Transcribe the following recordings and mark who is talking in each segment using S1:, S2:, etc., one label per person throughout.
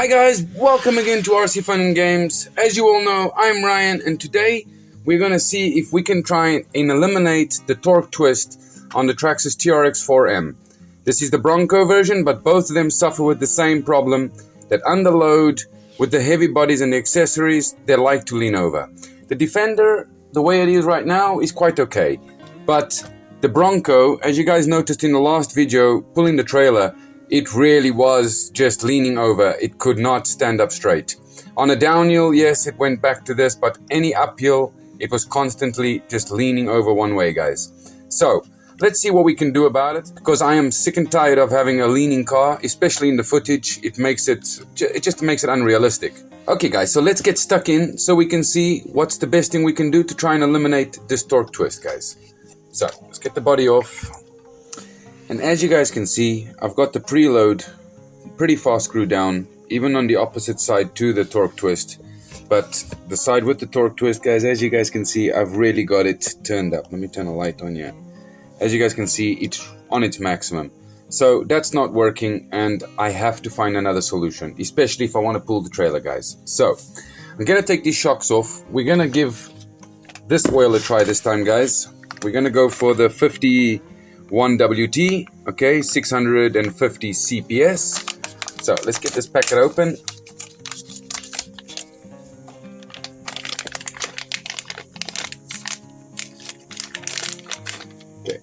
S1: Hi guys, welcome again to RC Fun and Games. As you all know, I'm Ryan, and today we're gonna see if we can try and eliminate the torque twist on the Traxxas TRX4M. This is the Bronco version, but both of them suffer with the same problem, that under load with the heavy bodies and the accessories, they like to lean over. The Defender, the way it is right now, is quite okay, but the Bronco, as you guys noticed in the last video, pulling the trailer, it really was just leaning over. It could not stand up straight. On a downhill, yes, it went back to this, but any uphill, it was constantly just leaning over one way, guys. So, let's see what we can do about it, because I am sick and tired of having a leaning car, especially in the footage. It just makes it unrealistic. Okay guys, so let's get stuck in so we can see what's the best thing we can do to try and eliminate this torque twist, guys. So, let's get the body off. And as you guys can see, I've got the preload pretty far screwed down, even on the opposite side to the torque twist. But the side with the torque twist, guys, as you guys can see, I've really got it turned up. Let me turn a light on here. As you guys can see, it's on its maximum. So that's not working, and I have to find another solution, especially if I want to pull the trailer, guys. So I'm going to take these shocks off. We're going to give this oil a try this time, guys. We're going to go for the 51WT, okay, 650 CPS. So let's get this packet open. Okay,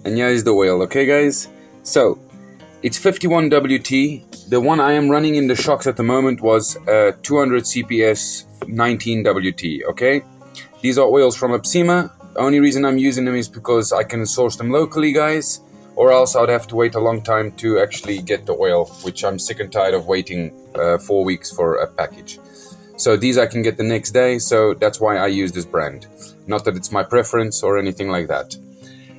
S1: and here is the oil, okay guys. So it's 51WT. The one I am running in the shocks at the moment was 200 CPS 19WT, okay. These are oils from Epsima. The only reason I'm using them is because I can source them locally, guys, or else I'd have to wait a long time to actually get the oil, which I'm sick and tired of waiting 4 weeks for a package. So these I can get the next day, so that's why I use this brand. Not that it's my preference or anything like that.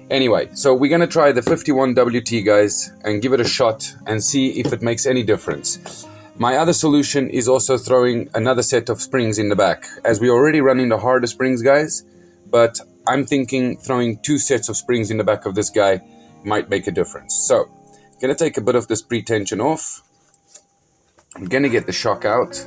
S1: Anyway, so we're gonna try the 51WT, guys, and give it a shot and see if it makes any difference. My other solution is also throwing another set of springs in the back, as we're already running the harder springs, guys, but I'm thinking throwing 2 sets of springs in the back of this guy might make a difference. So, I'm gonna take a bit of this pre-tension off. I'm gonna get the shock out.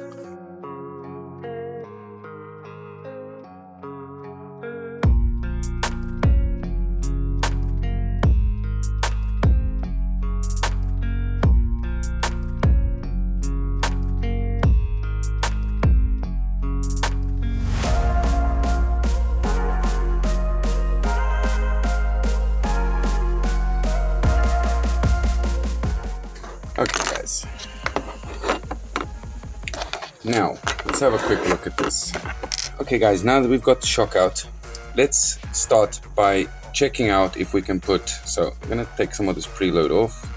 S1: Okay guys, now let's have a quick look at this. Okay guys, now that we've got the shock out, let's start by checking out if we can put, so I'm gonna take some of this preload off.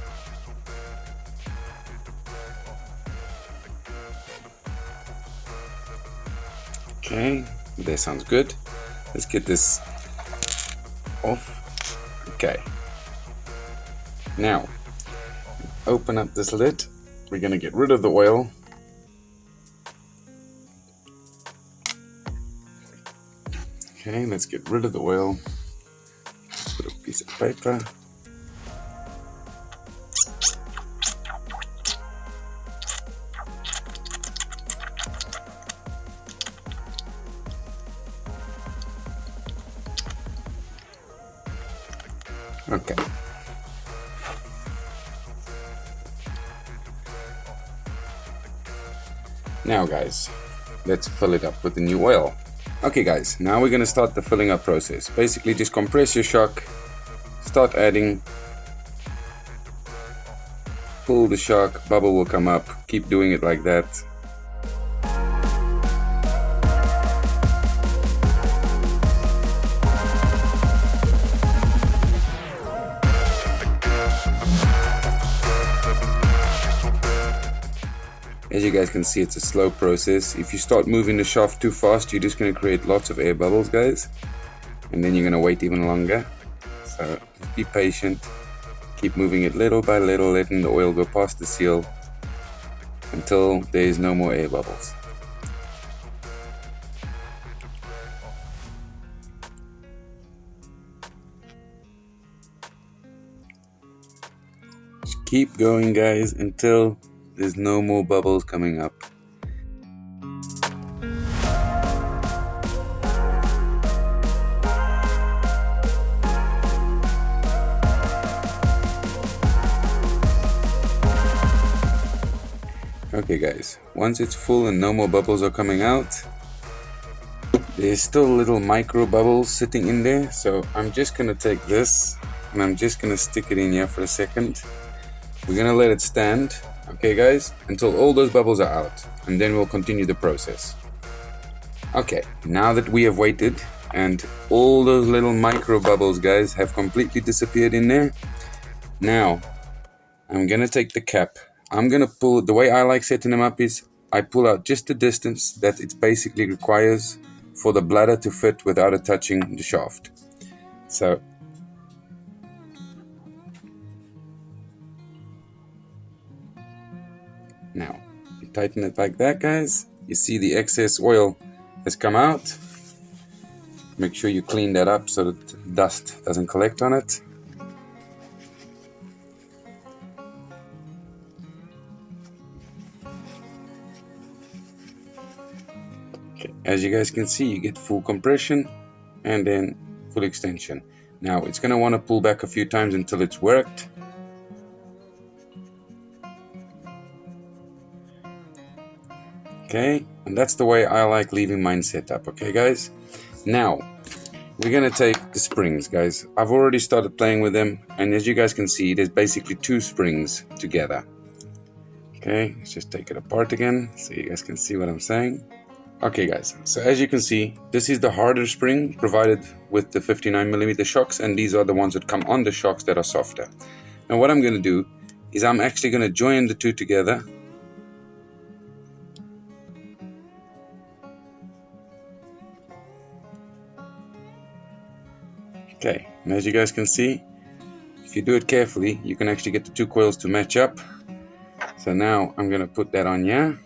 S1: Okay, that sounds good. Let's get this off. Okay, now open up this lid. We're gonna get rid of the oil. Okay, let's get rid of the oil. Put a piece of paper. Okay. Now guys, let's fill it up with the new oil. Okay guys, now we're going to start the filling up process. Basically just compress your shock, start adding, pull the shock, bubble will come up, keep doing it like that. As you guys can see, it's a slow process. If you start moving the shaft too fast, you're just going to create lots of air bubbles, guys. And then you're going to wait even longer. So be patient. Keep moving it little by little, letting the oil go past the seal until there is no more air bubbles. Keep going, guys, until there's no more bubbles coming up. Okay guys, once it's full and no more bubbles are coming out, there's still little micro bubbles sitting in there, so I'm just gonna take this and I'm just gonna stick it in here for a second. We're gonna let it stand, okay guys, until all those bubbles are out, and then we'll continue the process. Okay, now that we have waited and all those little micro bubbles, guys, have completely disappeared in there, now I'm gonna take the cap. I'm gonna pull, the way I like setting them up is I pull out just the distance that it basically requires for the bladder to fit without it touching the shaft. So now you tighten it like that, guys. You see the excess oil has come out. Make sure you clean that up so that dust doesn't collect on it. Okay. As you guys can see, you get full compression and then full extension. Now it's going to want to pull back a few times until it's worked. Okay, and that's the way I like leaving mine set up. Okay guys, now we're going to take the springs, guys. I've already started playing with them, and as you guys can see, there's basically two springs together. Okay, let's just take it apart again so you guys can see what I'm saying. Okay guys, so as you can see, this is the harder spring provided with the 59mm shocks, and these are the ones that come on the shocks that are softer. Now what I'm going to do is I'm actually going to join the two together. Okay, and as you guys can see, if you do it carefully, you can actually get the two coils to match up. So now I'm going to put that on here.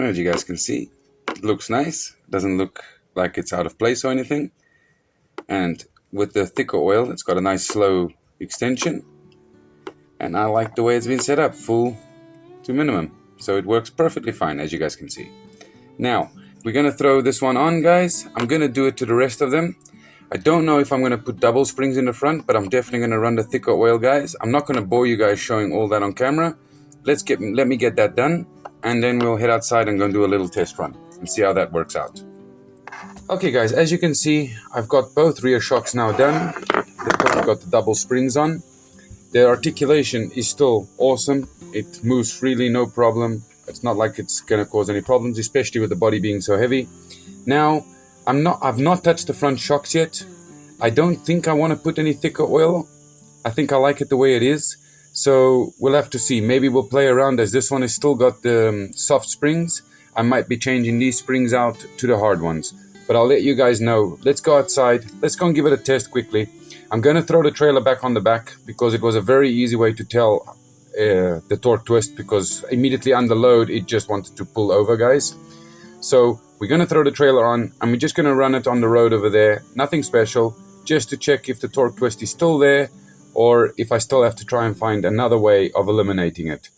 S1: As you guys can see, it looks nice. It doesn't look like it's out of place or anything. And with the thicker oil, it's got a nice slow extension. And I like the way it's been set up, full to minimum. So it works perfectly fine, as you guys can see. Now, we're going to throw this one on, guys. I'm going to do it to the rest of them. I don't know if I'm going to put double springs in the front, but I'm definitely going to run the thicker oil, guys. I'm not going to bore you guys showing all that on camera. Let me get that done, and then we'll head outside and go and do a little test run and see how that works out. Okay guys, as you can see, I've got both rear shocks now done. They've both got the double springs on. The articulation is still awesome. It moves freely, no problem. It's not like it's going to cause any problems, especially with the body being so heavy. Now, I've not touched the front shocks yet. I don't think I want to put any thicker oil. I think I like it the way it is. So we'll have to see. Maybe we'll play around, as this one has still got the soft springs. I might be changing these springs out to the hard ones. But I'll let you guys know. Let's go outside. Let's go and give it a test quickly. I'm going to throw the trailer back on the back because it was a very easy way to tell the torque twist, because immediately under load it just wanted to pull over, guys. So we're going to throw the trailer on, and we're just going to run it on the road over there. Nothing special, just to check if the torque twist is still there, or if I still have to try and find another way of eliminating it.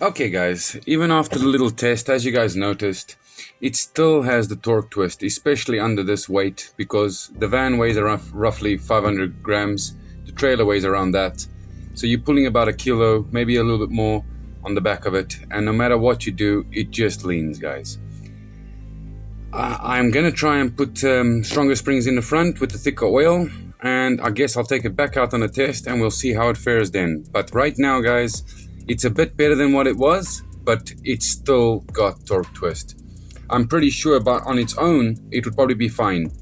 S1: Okay guys, even after the little test, as you guys noticed, it still has the torque twist, especially under this weight, because the van weighs around roughly 500 grams, the trailer weighs around that. So you're pulling about a kilo, maybe a little bit more on the back of it, and no matter what you do, it just leans, guys. I'm gonna try and put stronger springs in the front with the thicker oil, and I guess I'll take it back out on a test and we'll see how it fares then. But right now, guys, it's a bit better than what it was, but it's still got torque twist. I'm pretty sure about on its own it would probably be fine,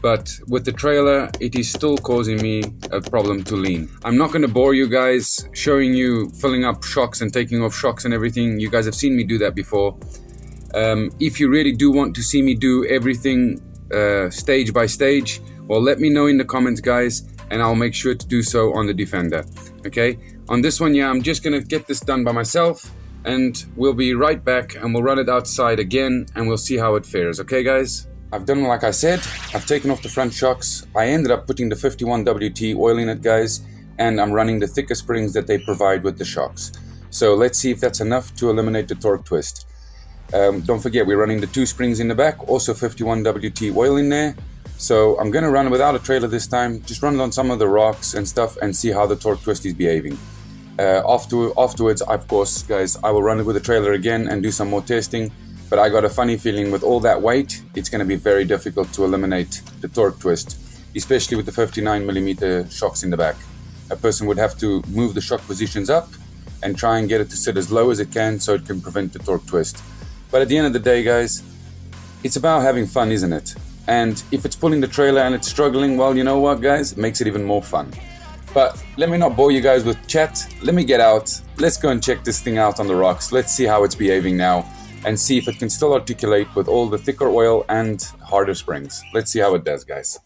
S1: but with the trailer it is still causing me a problem to lean. I'm not going to bore you guys showing you filling up shocks and taking off shocks and everything. You guys have seen me do that before. If you really do want to see me do everything stage by stage, well, let me know in the comments, guys, and I'll make sure to do so on the Defender. Okay, on this one, yeah, I'm just gonna get this done by myself, and we'll be right back and we'll run it outside again and we'll see how it fares. Okay guys, I've done like I said. I've taken off the front shocks. I ended up putting the 51WT oil in it, guys, and I'm running the thicker springs that they provide with the shocks. So let's see if that's enough to eliminate the torque twist. Don't forget, we're running the 2 springs in the back, also 51WT oil in there. So I'm gonna run it without a trailer this time, just run it on some of the rocks and stuff and see how the torque twist is behaving. Afterwards, of course, guys, I will run it with a trailer again and do some more testing. But I got a funny feeling with all that weight, it's gonna be very difficult to eliminate the torque twist, especially with the 59mm shocks in the back. A person would have to move the shock positions up and try and get it to sit as low as it can so it can prevent the torque twist. But at the end of the day, guys, it's about having fun, isn't it? And if it's pulling the trailer and it's struggling, well, you know what, guys? It makes it even more fun. But let me not bore you guys with chat. Let me get out. Let's go and check this thing out on the rocks. Let's see how it's behaving now and see if it can still articulate with all the thicker oil and harder springs. Let's see how it does, guys.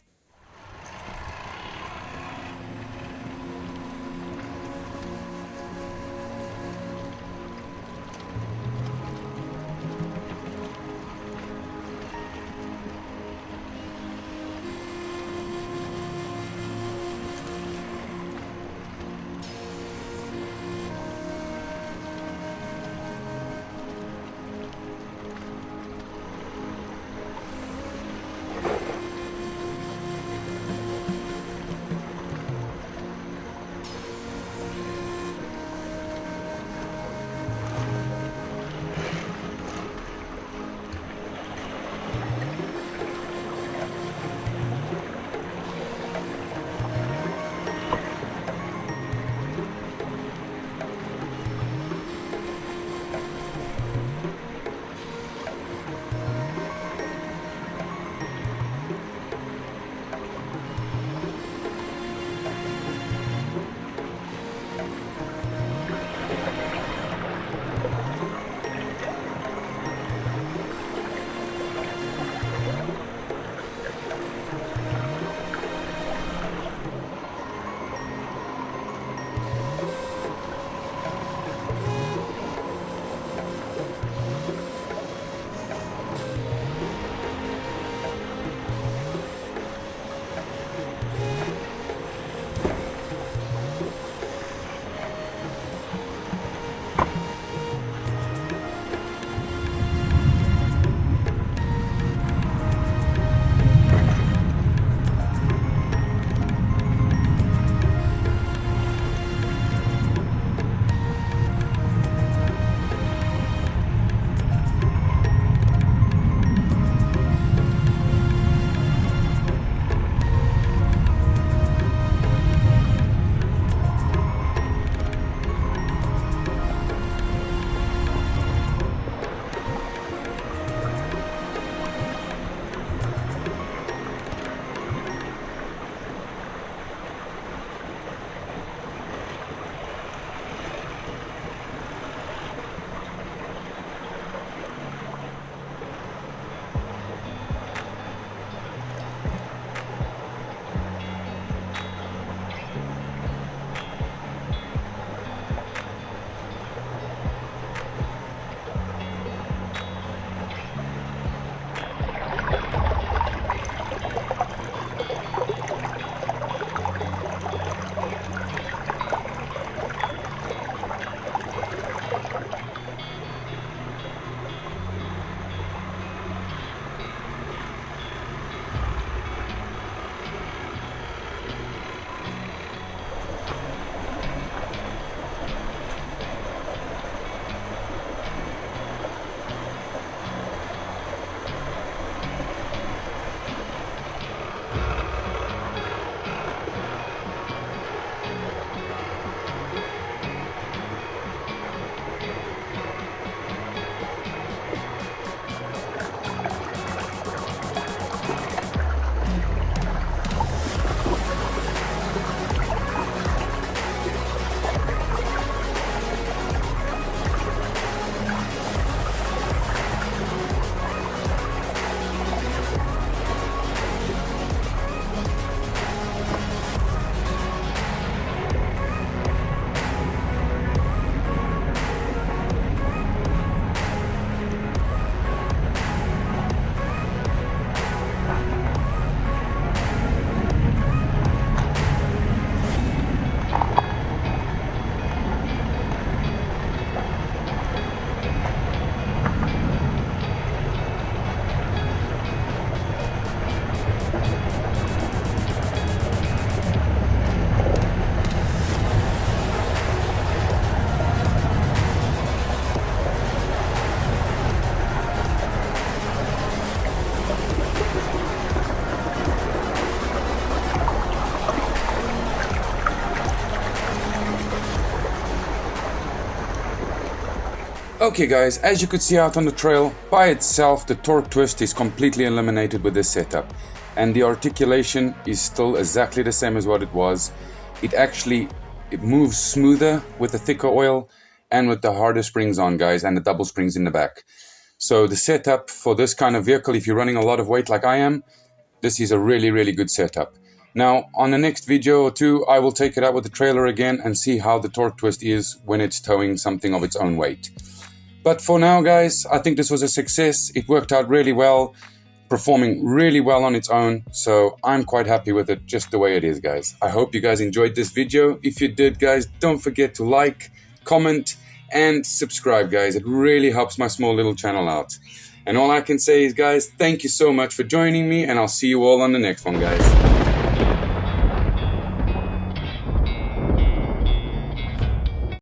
S1: Okay guys, as you could see out on the trail, by itself the torque twist is completely eliminated with this setup. And the articulation is still exactly the same as what it was. It moves smoother with the thicker oil and with the harder springs on, guys, and the double springs in the back. So the setup for this kind of vehicle, if you're running a lot of weight like I am, this is a really, really good setup. Now, on the next video or two, I will take it out with the trailer again and see how the torque twist is when it's towing something of its own weight. But for now, guys, I think this was a success. It worked out really well, performing really well on its own. So I'm quite happy with it just the way it is, guys. I hope you guys enjoyed this video. If you did, guys, don't forget to like, comment, and subscribe, guys. It really helps my small little channel out. And all I can say is, guys, thank you so much for joining me, and I'll see you all on the next one, guys.